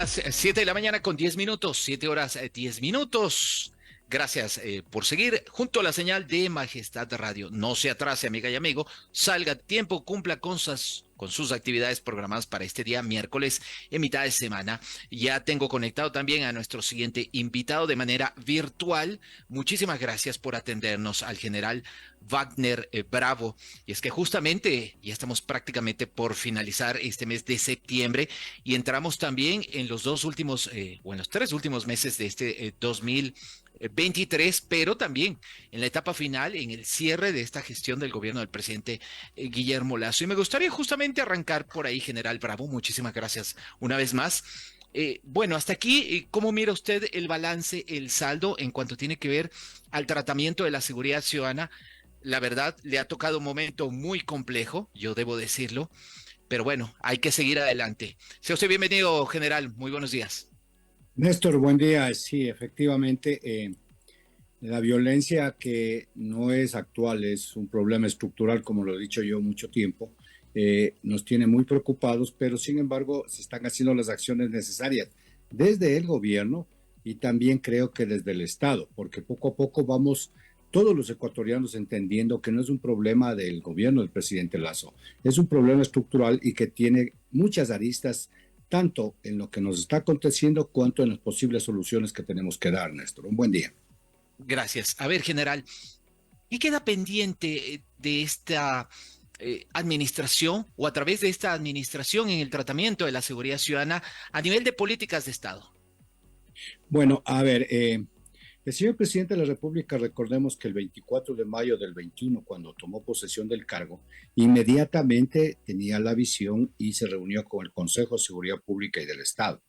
Las 7 de la mañana con 10 minutos, 7 horas 10 minutos. Gracias por seguir junto a la señal de Majestad Radio. No se atrase, amiga y amigo. Salga a tiempo, cumpla con sus actividades programadas para este día miércoles en mitad de semana. Ya tengo conectado también a nuestro siguiente invitado de manera virtual. Muchísimas gracias por atendernos al general Wagner Bravo. Y es que justamente ya estamos prácticamente por finalizar este mes de septiembre y entramos también en los dos últimos, o en los tres últimos meses de este 2023, pero también en la etapa final, en el cierre de esta gestión del gobierno del presidente Guillermo Lasso. Y me gustaría justamente arrancar por ahí, general Bravo. Muchísimas gracias una vez más. Bueno, hasta aquí, ¿cómo mira usted el balance, el saldo en cuanto tiene que ver al tratamiento de la seguridad ciudadana? La verdad, le ha tocado un momento muy complejo, yo debo decirlo, pero bueno, hay que seguir adelante. Sea usted bienvenido, general. Muy buenos días. Néstor, buen día. Sí, efectivamente, la violencia que no es actual, es un problema estructural, como lo he dicho yo mucho tiempo, nos tiene muy preocupados, pero sin embargo se están haciendo las acciones necesarias desde el gobierno y también creo que desde el Estado, porque poco a poco vamos todos los ecuatorianos entendiendo que no es un problema del gobierno del presidente Lasso, es un problema estructural y que tiene muchas aristas tanto en lo que nos está aconteciendo cuanto en las posibles soluciones que tenemos que dar, Néstor. Un buen día. Gracias. A ver, general, ¿qué queda pendiente de esta administración o a través de esta administración en el tratamiento de la seguridad ciudadana a nivel de políticas de Estado? Bueno, a ver, el señor presidente de la República, recordemos que el 24 de mayo del 21, cuando tomó posesión del cargo, inmediatamente tenía la visión y se reunió con el Consejo de Seguridad Pública y del Estado.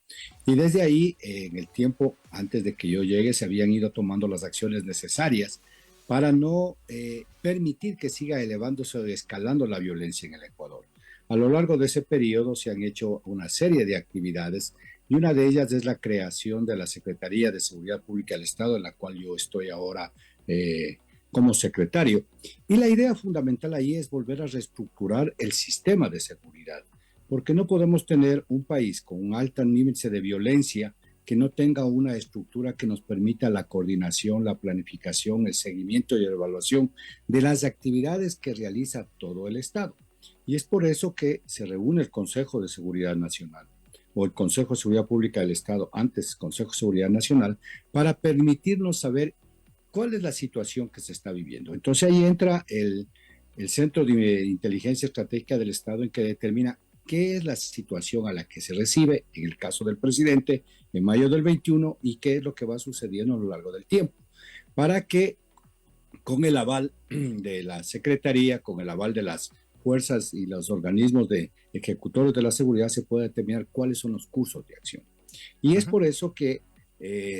Y desde ahí, en el tiempo antes de que yo llegue, se habían ido tomando las acciones necesarias para no permitir que siga elevándose o escalando la violencia en el Ecuador. A lo largo de ese periodo se han hecho una serie de actividades y una de ellas es la creación de la Secretaría de Seguridad Pública del Estado, en la cual yo estoy ahora como secretario. Y la idea fundamental ahí es volver a reestructurar el sistema de seguridad, porque no podemos tener un país con un alto índice de violencia que no tenga una estructura que nos permita la coordinación, la planificación, el seguimiento y la evaluación de las actividades que realiza todo el Estado. Y es por eso que se reúne el Consejo de Seguridad Nacional o el Consejo de Seguridad Pública del Estado, antes Consejo de Seguridad Nacional, para permitirnos saber cuál es la situación que se está viviendo. Entonces ahí entra el Centro de Inteligencia Estratégica del Estado, en que determina qué es la situación a la que se recibe, en el caso del presidente, en mayo del 21, y qué es lo que va sucediendo a lo largo del tiempo, para que con el aval de la Secretaría, con el aval de las fuerzas y los organismos de ejecutores de la seguridad, se pueda determinar cuáles son los cursos de acción. Y es por eso que,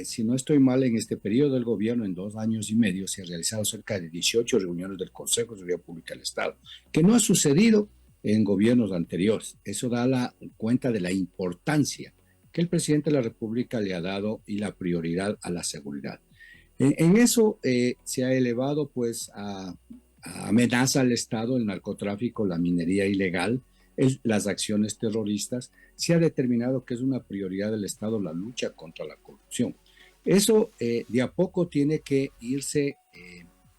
si no estoy mal, en este periodo del gobierno, en 2 años y medio, se han realizado cerca de 18 reuniones del Consejo de Seguridad Pública del Estado, que no ha sucedido en gobiernos anteriores. Eso da la cuenta de la importancia que el presidente de la República le ha dado y la prioridad a la seguridad. En eso se ha elevado pues a amenaza al Estado, el narcotráfico, la minería ilegal, las acciones terroristas. Se ha determinado que es una prioridad del Estado la lucha contra la corrupción. Eso de a poco tiene que irse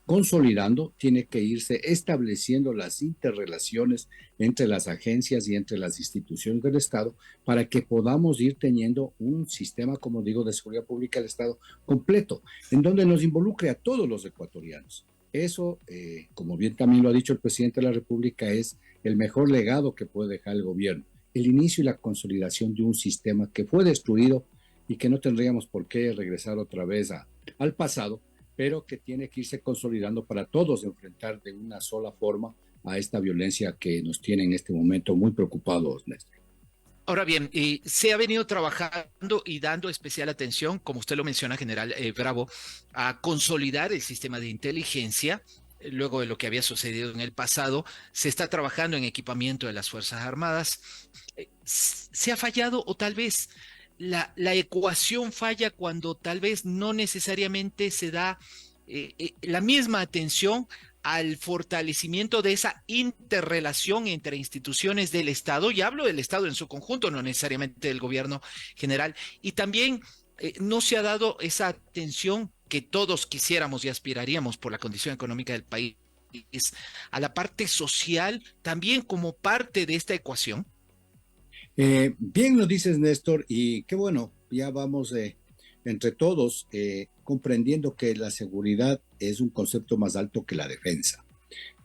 consolidando, tiene que irse estableciendo las interrelaciones entre las agencias y entre las instituciones del Estado para que podamos ir teniendo un sistema, como digo, de seguridad pública del Estado completo, en donde nos involucre a todos los ecuatorianos. Eso, como bien también lo ha dicho el presidente de la República, es el mejor legado que puede dejar el gobierno, el inicio y la consolidación de un sistema que fue destruido y que no tendríamos por qué regresar otra vez al pasado, pero que tiene que irse consolidando para todos enfrentar de una sola forma a esta violencia que nos tiene en este momento muy preocupados, Néstor. Ahora bien, se ha venido trabajando y dando especial atención, como usted lo menciona, general Bravo, a consolidar el sistema de inteligencia. Luego de lo que había sucedido en el pasado, se está trabajando en equipamiento de las Fuerzas Armadas. ¿Se ha fallado o tal vez la ecuación falla cuando tal vez no necesariamente se da la misma atención al fortalecimiento de esa interrelación entre instituciones del Estado, y hablo del Estado en su conjunto, no necesariamente del gobierno general, y también no se ha dado esa atención que todos quisiéramos y aspiraríamos por la condición económica del país a la parte social también como parte de esta ecuación. Bien lo dices, Néstor, y qué bueno, ya vamos entre todos comprendiendo que la seguridad es un concepto más alto que la defensa.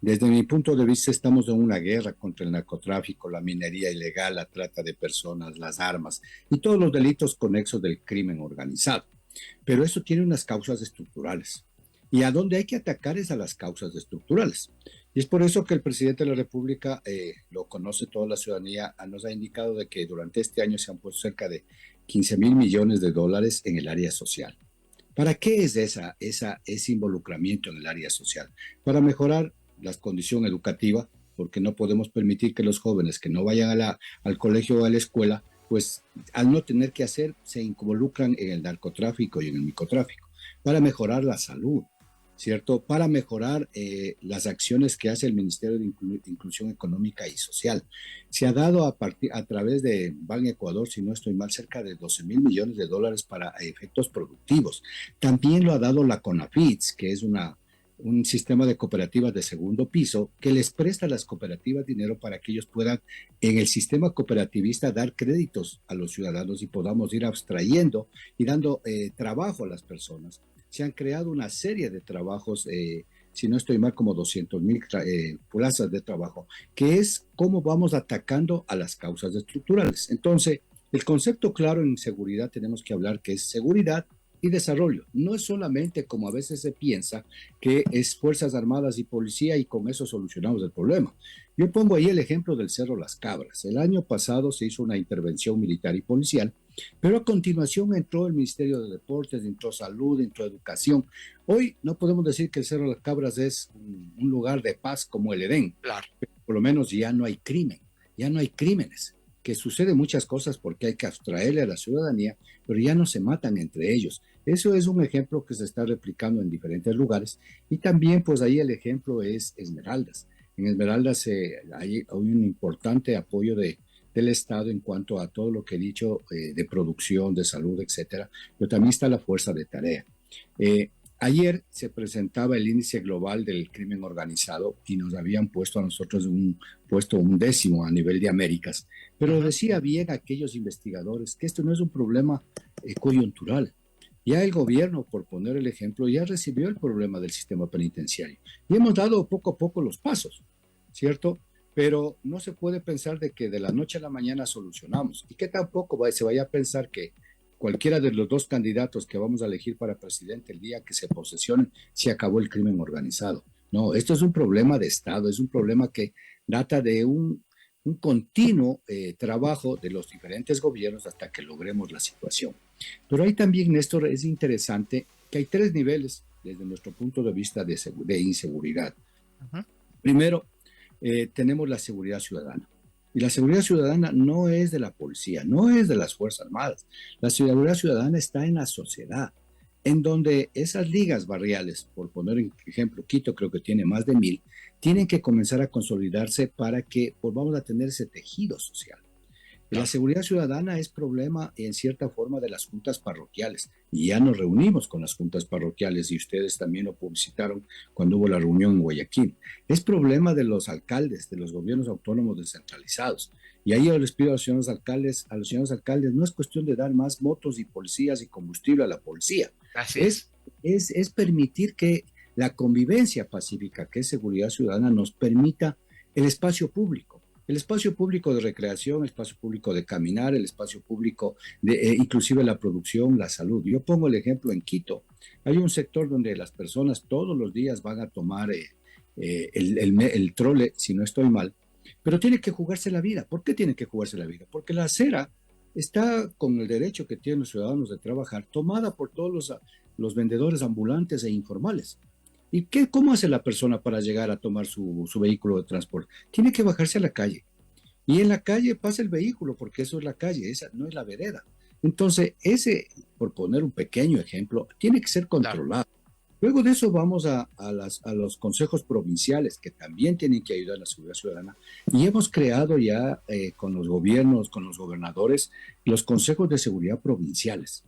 Desde mi punto de vista, estamos en una guerra contra el narcotráfico, la minería ilegal, la trata de personas, las armas y todos los delitos conexos del crimen organizado. Pero eso tiene unas causas estructurales. Y a donde hay que atacar es a las causas estructurales. Y es por eso que el presidente de la República, lo conoce toda la ciudadanía, nos ha indicado de que durante este año se han puesto cerca de 15.000 millones de dólares en el área social. ¿Para qué es ese involucramiento en el área social? Para mejorar la condición educativa, porque no podemos permitir que los jóvenes que no vayan al colegio o a la escuela, pues al no tener que hacer, se involucran en el narcotráfico y en el microtráfico. Para mejorar la salud, ¿cierto? Para mejorar las acciones que hace el Ministerio de Inclusión Económica y Social. Se ha dado a través de Ban Ecuador, si no estoy mal, cerca de 12.000 millones de dólares para efectos productivos. También lo ha dado la CONAFITS, que es un sistema de cooperativas de segundo piso que les presta a las cooperativas dinero para que ellos puedan en el sistema cooperativista dar créditos a los ciudadanos y podamos ir abstrayendo y dando trabajo a las personas. Se han creado una serie de trabajos, si no estoy mal, como 200.000 plazas de trabajo, que es cómo vamos atacando a las causas estructurales. Entonces, el concepto claro en seguridad tenemos que hablar que es seguridad y desarrollo. No es solamente como a veces se piensa que es Fuerzas Armadas y Policía y con eso solucionamos el problema. Yo pongo ahí el ejemplo del Cerro Las Cabras. El año pasado se hizo una intervención militar y policial, pero a continuación entró el Ministerio de Deportes, entró Salud, entró Educación. Hoy no podemos decir que el Cerro Las Cabras es un lugar de paz como el Edén. Claro. Pero por lo menos ya no hay crimen, ya no hay crímenes, que suceden muchas cosas porque hay que abstraerle a la ciudadanía, pero ya no se matan entre ellos. Eso es un ejemplo que se está replicando en diferentes lugares y también pues ahí el ejemplo es Esmeraldas. En Esmeraldas hay un importante apoyo del Estado en cuanto a todo lo que he dicho de producción, de salud, etcétera, pero también está la fuerza de tarea. Ayer se presentaba el índice global del crimen organizado y nos habían puesto a nosotros un puesto 11º a nivel de Américas, pero decía bien aquellos investigadores que esto no es un problema coyuntural. Ya el gobierno, por poner el ejemplo, ya recibió el problema del sistema penitenciario y hemos dado poco a poco los pasos, ¿cierto? Pero no se puede pensar de que de la noche a la mañana solucionamos y que tampoco se vaya a pensar que cualquiera de los dos candidatos que vamos a elegir para presidente el día que se posesionen, se acabó el crimen organizado. No, esto es un problema de Estado, es un problema que data de un continuo trabajo de los diferentes gobiernos hasta que logremos la situación. Pero ahí también, Néstor, es interesante que hay 3 niveles desde nuestro punto de vista de inseguridad. Primero, tenemos la seguridad ciudadana. Y la seguridad ciudadana no es de la policía, no es de las Fuerzas Armadas. La seguridad ciudadana está en la sociedad, en donde esas ligas barriales, por poner un ejemplo, Quito creo que tiene más de 1.000, tienen que comenzar a consolidarse para que volvamos a tener ese tejido social. La seguridad ciudadana es problema en cierta forma de las juntas parroquiales y ya nos reunimos con las juntas parroquiales y ustedes también lo publicitaron cuando hubo la reunión en Guayaquil. Es problema de los alcaldes, de los gobiernos autónomos descentralizados. Y ahí yo les pido a los señores alcaldes, no es cuestión de dar más motos y policías y combustible a la policía. Así es permitir que la convivencia pacífica, que es seguridad ciudadana, nos permita el espacio público. El espacio público de recreación, el espacio público de caminar, el espacio público de inclusive la producción, la salud. Yo pongo el ejemplo en Quito. Hay un sector donde las personas todos los días van a tomar el trole, si no estoy mal, pero tiene que jugarse la vida. ¿Por qué tiene que jugarse la vida? Porque la acera está con el derecho que tienen los ciudadanos de trabajar, tomada por todos los vendedores ambulantes e informales. ¿Y cómo hace la persona para llegar a tomar su vehículo de transporte? Tiene que bajarse a la calle. Y en la calle pasa el vehículo, porque eso es la calle, esa no es la vereda. Entonces, por poner un pequeño ejemplo, tiene que ser controlado. Claro. Luego de eso vamos a los consejos provinciales, que también tienen que ayudar a la seguridad ciudadana. Y hemos creado ya con los gobiernos, con los gobernadores, los consejos de seguridad provinciales.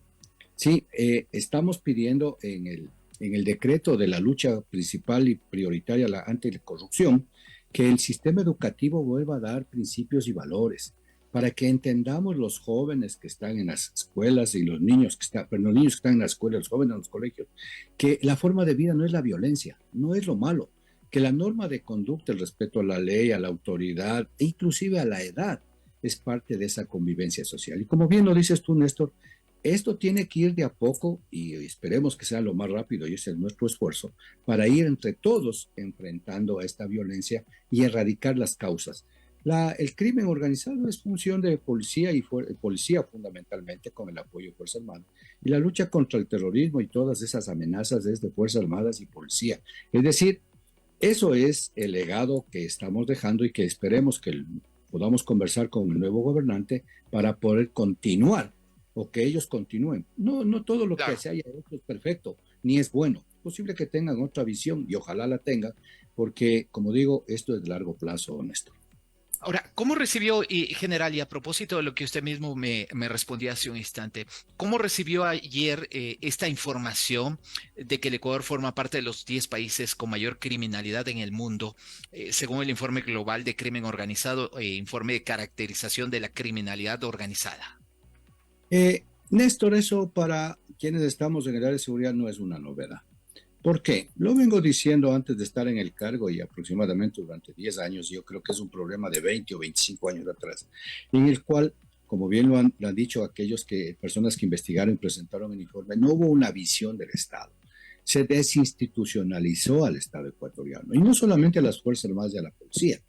Sí, estamos pidiendo en el decreto de la lucha principal y prioritaria ante la corrupción que el sistema educativo vuelva a dar principios y valores para que entendamos los jóvenes que están en las escuelas y los niños que están, pero los niños que están en la escuela, los jóvenes en los colegios, que la forma de vida no es la violencia, no es lo malo, que la norma de conducta, el respeto a la ley, a la autoridad e inclusive a la edad es parte de esa convivencia social. Y como bien lo dices tú, Néstor, esto tiene que ir de a poco y esperemos que sea lo más rápido y ese es nuestro esfuerzo para ir entre todos enfrentando a esta violencia y erradicar las causas. El crimen organizado es función de policía y policía fundamentalmente con el apoyo de Fuerzas Armadas y la lucha contra el terrorismo y todas esas amenazas es de Fuerzas Armadas y policía. Es decir, eso es el legado que estamos dejando y que esperemos que podamos conversar con el nuevo gobernante para poder continuar o que ellos continúen. No, no todo lo que se haya hecho es perfecto, ni es bueno. Es posible que tengan otra visión y ojalá la tengan, porque, como digo, esto es de largo plazo, honesto. Ahora, ¿cómo recibió, general, y a propósito de lo que usted mismo me respondía hace un instante, cómo recibió ayer esta información de que el Ecuador forma parte de los 10 países con mayor criminalidad en el mundo, según el informe global de crimen organizado, informe de caracterización de la criminalidad organizada? Néstor, eso para quienes estamos en el área de seguridad no es una novedad. ¿Por qué? Lo vengo diciendo antes de estar en el cargo y aproximadamente durante 10 años, yo creo que es un problema de 20 o 25 años atrás, en el cual, como bien lo han dicho personas que investigaron y presentaron el informe, no hubo una visión del Estado. Se desinstitucionalizó al Estado ecuatoriano, y no solamente a las Fuerzas Armadas y a la policía.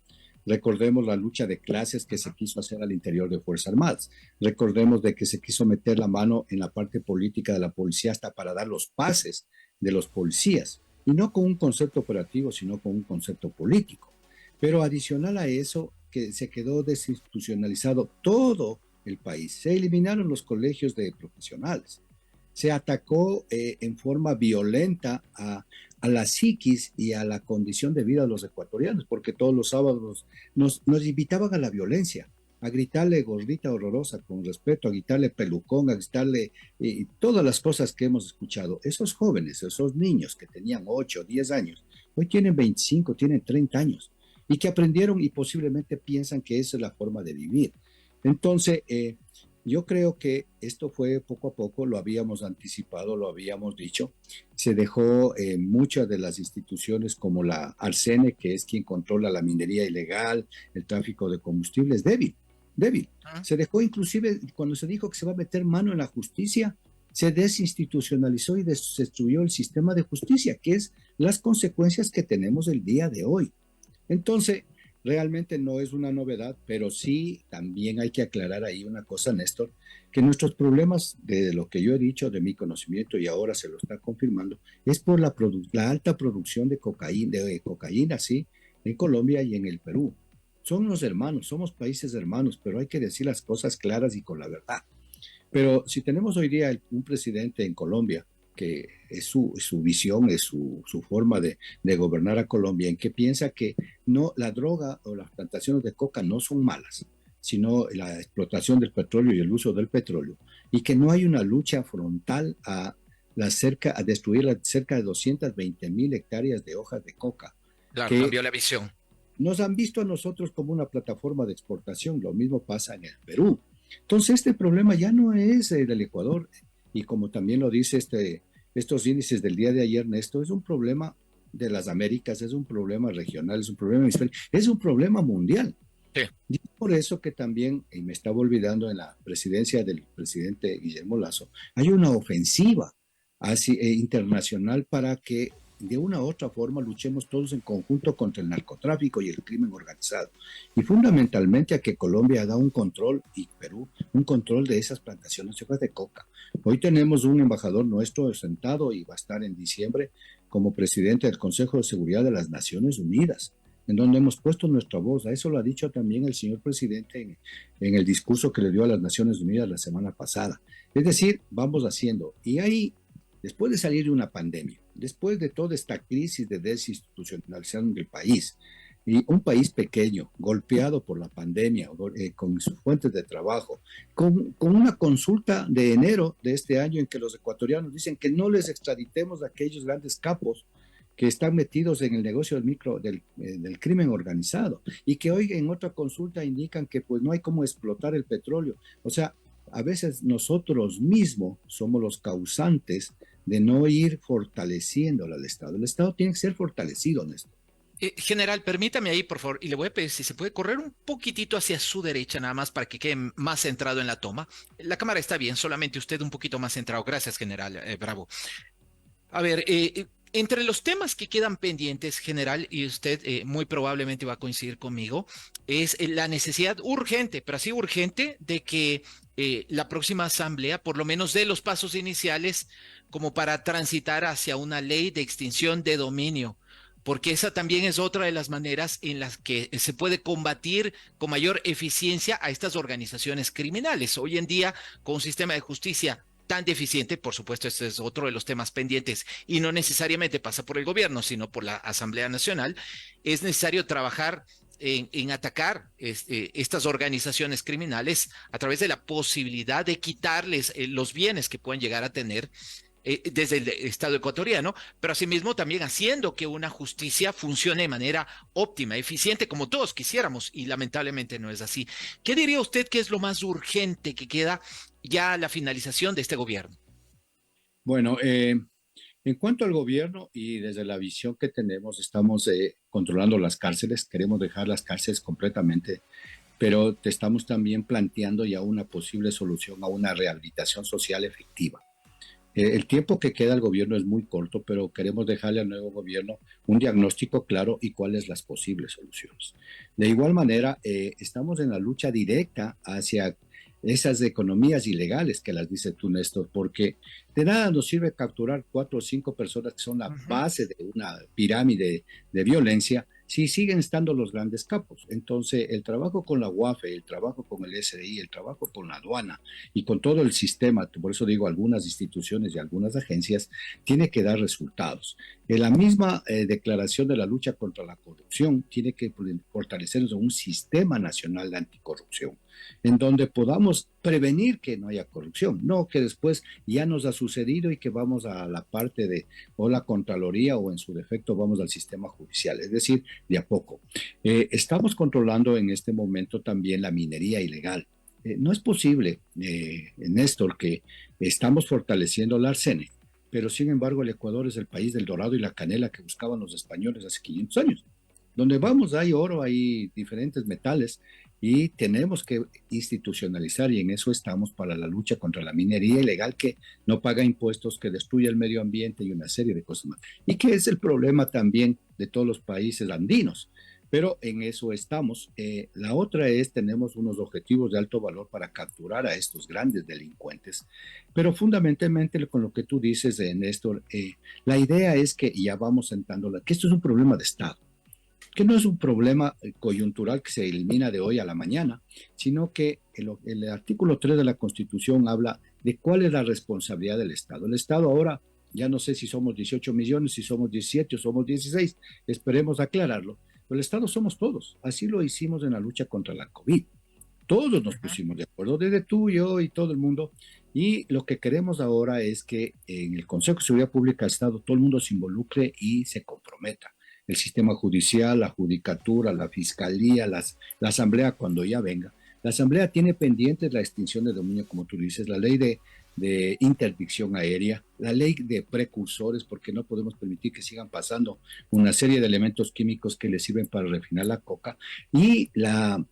Recordemos la lucha de clases que se quiso hacer al interior de Fuerzas Armadas. Recordemos de que se quiso meter la mano en la parte política de la policía hasta para dar los pases de los policías. Y no con un concepto operativo, sino con un concepto político. Pero adicional a eso, que se quedó desinstitucionalizado todo el país. Se eliminaron los colegios de profesionales. Se atacó en forma violenta a la psiquis y a la condición de vida de los ecuatorianos, porque todos los sábados nos invitaban a la violencia, a gritarle gordita horrorosa con respeto, a gritarle pelucón, a gritarle todas las cosas que hemos escuchado. Esos jóvenes, esos niños que tenían 8 o 10 años, hoy tienen 25, tienen 30 años, y que aprendieron y posiblemente piensan que esa es la forma de vivir. Entonces, yo creo que esto fue poco a poco, lo habíamos anticipado, lo habíamos dicho. Se dejó muchas de las instituciones como la Arsene, que es quien controla la minería ilegal, el tráfico de combustibles, débil, débil. Se dejó inclusive, cuando se dijo que se va a meter mano en la justicia, se desinstitucionalizó y destruyó el sistema de justicia, que es las consecuencias que tenemos el día de hoy. Entonces, realmente no es una novedad, pero sí también hay que aclarar ahí una cosa, Néstor, que nuestros problemas, de lo que yo he dicho, de mi conocimiento y ahora se lo está confirmando, es por la alta producción de cocaína, sí, en Colombia y en el Perú. Son los hermanos, somos países hermanos, pero hay que decir las cosas claras y con la verdad. Pero si tenemos hoy día un presidente en Colombia que es su visión, es su forma de gobernar a Colombia, en que piensa que no, la droga o las plantaciones de coca no son malas, sino la explotación del petróleo y el uso del petróleo, y que no hay una lucha frontal a destruir las cerca de 220,000 hectáreas de hojas de coca. Claro, Que cambió la visión. nos han visto a nosotros como una plataforma de exportación, lo mismo pasa en el Perú. Entonces este problema ya no es del Ecuador, y como también lo dice estos índices del día de ayer, Néstor, es un problema de las Américas, es un problema regional, es un problema es un problema mundial. Sí. Y por eso que también, y me estaba olvidando, en la presidencia del presidente Guillermo Lazo, hay una ofensiva internacional para que de una u otra forma luchemos todos en conjunto contra el narcotráfico y el crimen organizado. Y fundamentalmente a que Colombia da un control, y Perú, un control de esas plantaciones de coca. Hoy tenemos un embajador nuestro sentado y va a estar en diciembre como presidente del Consejo de Seguridad de las Naciones Unidas, en donde hemos puesto nuestra voz. A eso lo ha dicho también el señor presidente en el discurso que le dio a las Naciones Unidas la semana pasada. Es decir, vamos haciendo. Y ahí, después de salir de una pandemia, después de toda esta crisis de desinstitucionalización del país, y un país pequeño, golpeado por la pandemia, con sus fuentes de trabajo, con una consulta de enero de este año en que los ecuatorianos dicen que no les extraditemos a aquellos grandes capos que están metidos en el negocio del crimen organizado, y que hoy en otra consulta indican que pues no hay cómo explotar el petróleo. O sea, a veces nosotros mismos somos los causantes de no ir fortaleciendo al Estado. El Estado tiene que ser fortalecido, Néstor. General, permítame ahí, por favor, y le voy a pedir si se puede correr un poquitito hacia su derecha, nada más para que quede más centrado en la toma. La cámara está bien, solamente usted un poquito más centrado. Gracias, general. Bravo. A ver, entre los temas que quedan pendientes, general, y usted muy probablemente va a coincidir conmigo, es la necesidad urgente, pero así urgente, de que la próxima asamblea por lo menos dé los pasos iniciales como para transitar hacia una ley de extinción de dominio, porque esa también es otra de las maneras en las que se puede combatir con mayor eficiencia a estas organizaciones criminales. Hoy en día, con un sistema de justicia tan deficiente, por supuesto, este es otro de los temas pendientes y no necesariamente pasa por el gobierno, sino por la Asamblea Nacional, es necesario trabajar en atacar estas organizaciones criminales a través de la posibilidad de quitarles los bienes que pueden llegar a tener desde el Estado ecuatoriano, pero asimismo también haciendo que una justicia funcione de manera óptima, eficiente, como todos quisiéramos, y lamentablemente no es así. ¿Qué diría usted que es lo más urgente que queda ya a la finalización de este gobierno? Bueno, en cuanto al gobierno y desde la visión que tenemos, estamos controlando las cárceles, queremos dejar las cárceles completamente, pero te estamos también planteando ya una posible solución a una rehabilitación social efectiva. El tiempo que queda al gobierno es muy corto, pero queremos dejarle al nuevo gobierno un diagnóstico claro y cuáles las posibles soluciones. De igual manera, estamos en la lucha directa hacia esas economías ilegales que las dice tú, Néstor, porque de nada nos sirve capturar 4 o 5 personas que son la base de una pirámide de violencia si siguen estando los grandes capos. Entonces, el trabajo con la UAFE, el trabajo con el SDI, el trabajo con la aduana y con todo el sistema, por eso digo algunas instituciones y algunas agencias, tiene que dar resultados. En la misma declaración de la lucha contra la corrupción tiene que fortalecernos en un sistema nacional de anticorrupción, en donde podamos prevenir que no haya corrupción, no que después ya nos ha sucedido y que vamos a la parte de o la Contraloría o en su defecto vamos al sistema judicial, es decir, de a poco. Estamos controlando en este momento también la minería ilegal. No es posible, Néstor, que estamos fortaleciendo la Arsene, pero sin embargo el Ecuador es el país del dorado y la canela que buscaban los españoles hace 500 años. Donde vamos hay oro, hay diferentes metales y tenemos que institucionalizar y en eso estamos para la lucha contra la minería ilegal que no paga impuestos, que destruye el medio ambiente y una serie de cosas más. Y que es el problema también de todos los países andinos. Pero en eso estamos. La otra es, tenemos unos objetivos de alto valor para capturar a estos grandes delincuentes. Pero fundamentalmente con lo que tú dices, Néstor, la idea es que ya vamos sentando, que esto es un problema de Estado, que no es un problema coyuntural que se elimina de hoy a la mañana, sino que el artículo 3 de la Constitución habla de cuál es la responsabilidad del Estado. El Estado ahora, ya no sé si somos 18 millones, si somos 17 o somos 16, esperemos aclararlo, pero el Estado somos todos. Así lo hicimos en la lucha contra la COVID. Todos nos pusimos de acuerdo, desde tú, yo y todo el mundo. Y lo que queremos ahora es que en el Consejo de Seguridad Pública del Estado todo el mundo se involucre y se comprometa. El sistema judicial, la judicatura, la fiscalía, la asamblea cuando ya venga. La asamblea tiene pendientes la extinción de dominio, como tú dices, la ley de interdicción aérea, la ley de precursores, porque no podemos permitir que sigan pasando una serie de elementos químicos que les sirven para refinar la coca, y la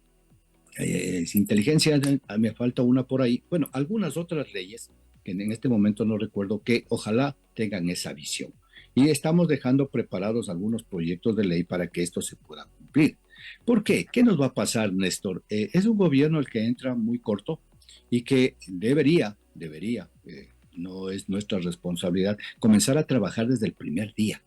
inteligencia, me falta una por ahí, bueno, algunas otras leyes que en este momento no recuerdo, que ojalá tengan esa visión. Y estamos dejando preparados algunos proyectos de ley para que esto se pueda cumplir. ¿Por qué? ¿Qué nos va a pasar, Néstor? Es un gobierno el que entra muy corto y que debería, no es nuestra responsabilidad, comenzar a trabajar desde el primer día.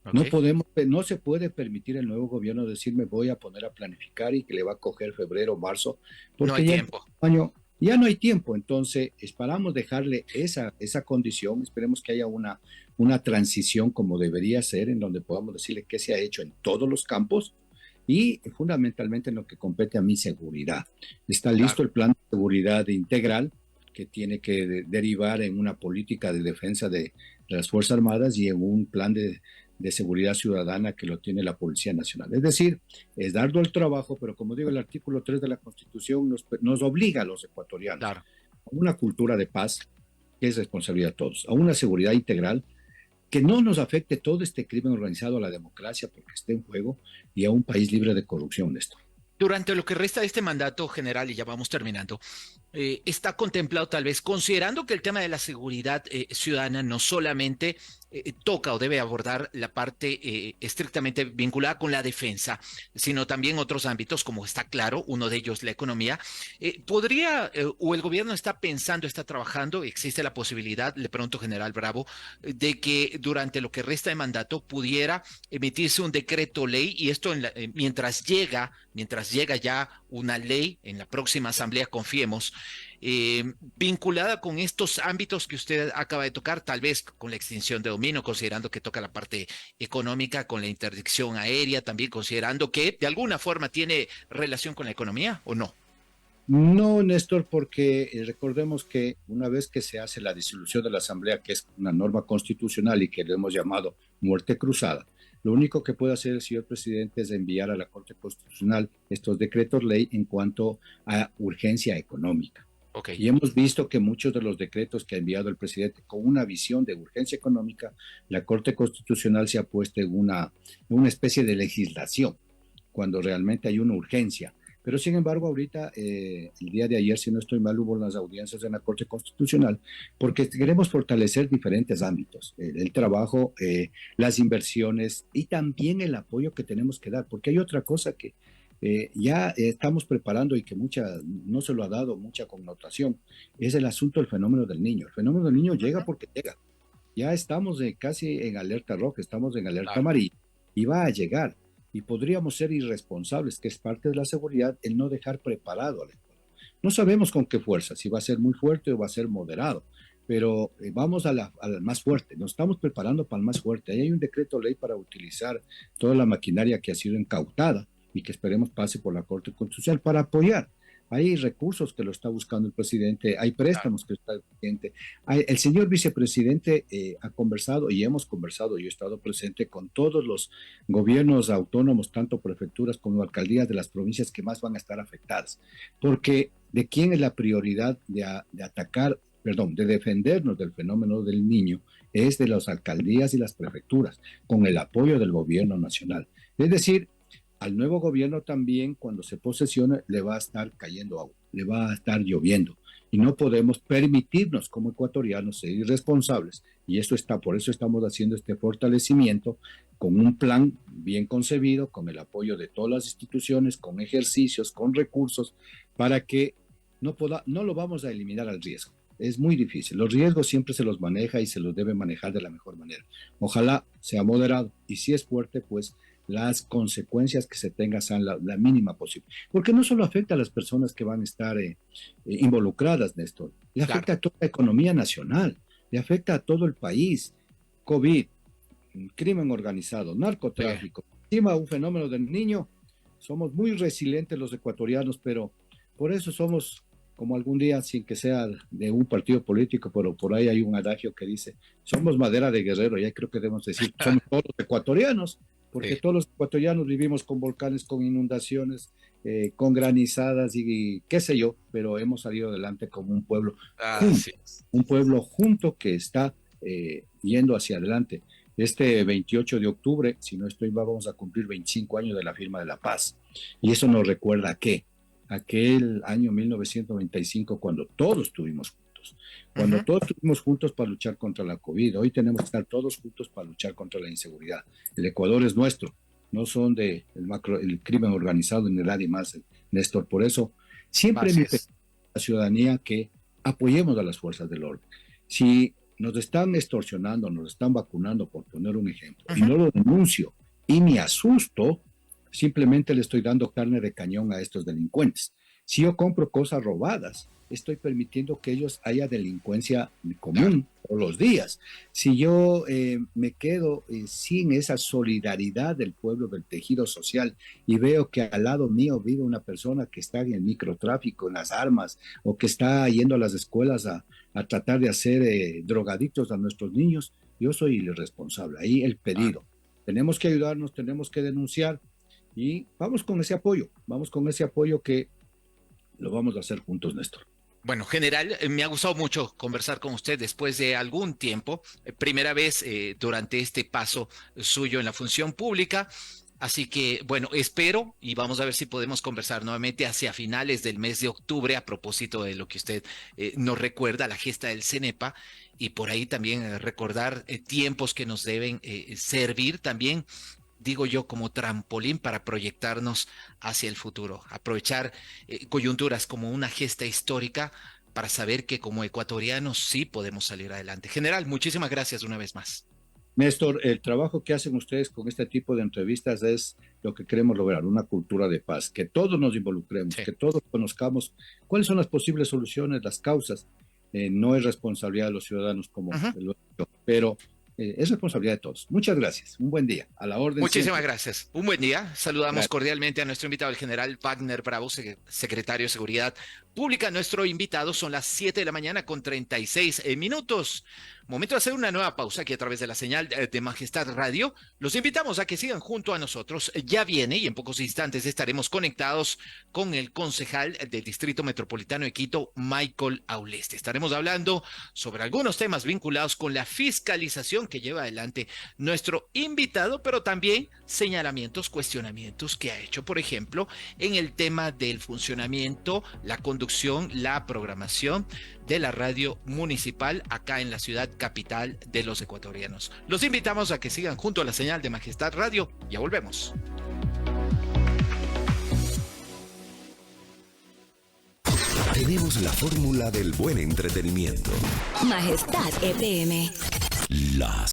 Okay. No se puede permitir el nuevo gobierno decir me voy a poner a planificar y que le va a coger febrero, marzo, porque no hay ya tiempo. El año Ya no hay tiempo, entonces esperamos dejarle esa condición, esperemos que haya una transición como debería ser, en donde podamos decirle qué se ha hecho en todos los campos y fundamentalmente en lo que compete a mi seguridad. Está listo Claro. el plan de seguridad integral que tiene que derivar en una política de defensa de las Fuerzas Armadas y en un plan de seguridad ciudadana que lo tiene la Policía Nacional. Es decir, es darlo el trabajo, pero como digo, el artículo 3 de la Constitución nos obliga a los ecuatorianos Claro. a una cultura de paz, que es responsabilidad de todos, a una seguridad integral, que no nos afecte todo este crimen organizado a la democracia porque esté en juego y a un país libre de corrupción, Néstor. Durante lo que resta de este mandato general, y ya vamos terminando, está contemplado tal vez, considerando que el tema de la seguridad ciudadana no solamente toca o debe abordar la parte estrictamente vinculada con la defensa, sino también otros ámbitos, como está claro, uno de ellos la economía. ¿Podría o el gobierno está pensando, está trabajando, existe la posibilidad, le pregunto general Bravo, de que durante lo que resta de mandato pudiera emitirse un decreto ley y esto mientras llega ya una ley en la próxima asamblea, confiemos, vinculada con estos ámbitos que usted acaba de tocar, tal vez con la extinción de dominio, considerando que toca la parte económica, con la interdicción aérea, también considerando que de alguna forma tiene relación con la economía o no? No, Néstor, porque recordemos que una vez que se hace la disolución de la Asamblea, que es una norma constitucional y que le hemos llamado muerte cruzada, lo único que puede hacer el señor presidente es enviar a la Corte Constitucional estos decretos ley en cuanto a urgencia económica. Ok. Y hemos visto que muchos de los decretos que ha enviado el presidente con una visión de urgencia económica, la Corte Constitucional se ha puesto en una especie de legislación, cuando realmente hay una urgencia. Pero sin embargo, ahorita, el día de ayer, si no estoy mal, hubo las audiencias en la Corte Constitucional, porque queremos fortalecer diferentes ámbitos, el trabajo, las inversiones y también el apoyo que tenemos que dar, porque hay otra cosa que ya estamos preparando y que no se lo ha dado mucha connotación, es el asunto del fenómeno del niño. El fenómeno del niño llega porque llega. Ya estamos casi en alerta roja, estamos en alerta Claro. amarilla y va a llegar. Y podríamos ser irresponsables, que es parte de la seguridad, el no dejar preparado al Ecuador. No sabemos con qué fuerza, si va a ser muy fuerte o va a ser moderado, pero vamos a la más fuerte, nos estamos preparando para el más fuerte. Ahí hay un decreto ley para utilizar toda la maquinaria que ha sido incautada y que esperemos pase por la Corte Constitucional para apoyar. Hay recursos que lo está buscando el presidente, hay Claro. préstamos que está el presidente. El señor vicepresidente ha conversado y hemos conversado, yo he estado presente con todos los gobiernos autónomos, tanto prefecturas como alcaldías de las provincias que más van a estar afectadas. Porque ¿de quién es la prioridad de atacar, perdón, de defendernos del fenómeno del niño? Es de las alcaldías y las prefecturas, con el apoyo del gobierno nacional. Es decir, al nuevo gobierno también, cuando se posesione, le va a estar cayendo agua, le va a estar lloviendo. Y no podemos permitirnos como ecuatorianos ser irresponsables. Y eso está, por eso estamos haciendo este fortalecimiento con un plan bien concebido, con el apoyo de todas las instituciones, con ejercicios, con recursos, para que no lo vamos a eliminar al riesgo. Es muy difícil. Los riesgos siempre se los maneja y se los debe manejar de la mejor manera. Ojalá sea moderado y si es fuerte, pues las consecuencias que se tengan sean la mínima posible. Porque no solo afecta a las personas que van a estar involucradas, Néstor, le Claro. afecta a toda la economía nacional, le afecta a todo el país. COVID, crimen organizado, Sí. narcotráfico, encima un fenómeno del niño. Somos muy resilientes los ecuatorianos, pero por eso somos, como algún día, sin que sea de un partido político, pero por ahí hay un adagio que dice, somos madera de guerrero, ya creo que debemos decir, somos todos ecuatorianos, porque Sí. todos los ecuatorianos vivimos con volcanes, con inundaciones, con granizadas y qué sé yo, pero hemos salido adelante como Así es. un pueblo junto que está yendo hacia adelante. Este 28 de octubre, si no estoy mal, vamos a cumplir 25 años de la firma de la paz. Y eso nos recuerda a qué? Aquel año 1995, cuando todos estuvimos juntos. Cuando Ujú. todos estuvimos juntos para luchar contra la COVID. Hoy tenemos que estar todos juntos para luchar contra la inseguridad. El Ecuador es nuestro, no son el crimen organizado ni nadie más, Néstor. Por eso, siempre Así mi petición es. a la ciudadanía que apoyemos a las fuerzas del orden. Si nos están extorsionando, nos están vacunando, por poner un ejemplo, y Ujú. no lo denuncio y me asusto, simplemente le estoy dando carne de cañón a estos delincuentes. Si yo compro cosas robadas, estoy permitiendo que ellos haya delincuencia común todos los días. Si yo me quedo sin esa solidaridad del pueblo, del tejido social, y veo que al lado mío vive una persona que está en el microtráfico, en las armas, o que está yendo a las escuelas a tratar de hacer drogadictos a nuestros niños, yo soy el responsable. Ahí el pedido. Tenemos que ayudarnos, tenemos que denunciar, y vamos con ese apoyo que lo vamos a hacer juntos, Néstor. Bueno, general, me ha gustado mucho conversar con usted después de algún tiempo, primera vez durante este paso suyo en la función pública. Así que, bueno, espero y vamos a ver si podemos conversar nuevamente hacia finales del mes de octubre a propósito de lo que usted nos recuerda, la gesta del CENEPA, y por ahí también recordar tiempos que nos deben servir también, digo yo, como trampolín para proyectarnos hacia el futuro, aprovechar coyunturas como una gesta histórica para saber que como ecuatorianos sí podemos salir adelante. General, muchísimas gracias una vez más. Néstor, el trabajo que hacen ustedes con este tipo de entrevistas es lo que queremos lograr, una cultura de paz, que todos nos involucremos, sí, que todos conozcamos cuáles son las posibles soluciones, las causas. No es responsabilidad de los ciudadanos como lo digo, pero es responsabilidad de todos. Muchas gracias. Un buen día. A la orden. Muchísimas siempre. Gracias. Un buen día. Saludamos cordialmente a nuestro invitado, el general Wagner Bravo, secretario de Seguridad Pública. Nuestro invitado son las 7 de la mañana con 36 minutos. Momento de hacer una nueva pausa aquí a través de la señal de Majestad Radio. Los invitamos a que sigan junto a nosotros. Ya viene y en pocos instantes estaremos conectados con el concejal del Distrito Metropolitano de Quito, Michael Auleste. Estaremos hablando sobre algunos temas vinculados con la fiscalización que lleva adelante nuestro invitado, pero también señalamientos, cuestionamientos que ha hecho, por ejemplo, en el tema del funcionamiento, la conducción, la programación de la radio municipal acá en la ciudad capital de los ecuatorianos. Los invitamos a que sigan junto a la señal de Majestad Radio. Ya volvemos. Tenemos la fórmula del buen entretenimiento. Majestad FM. Las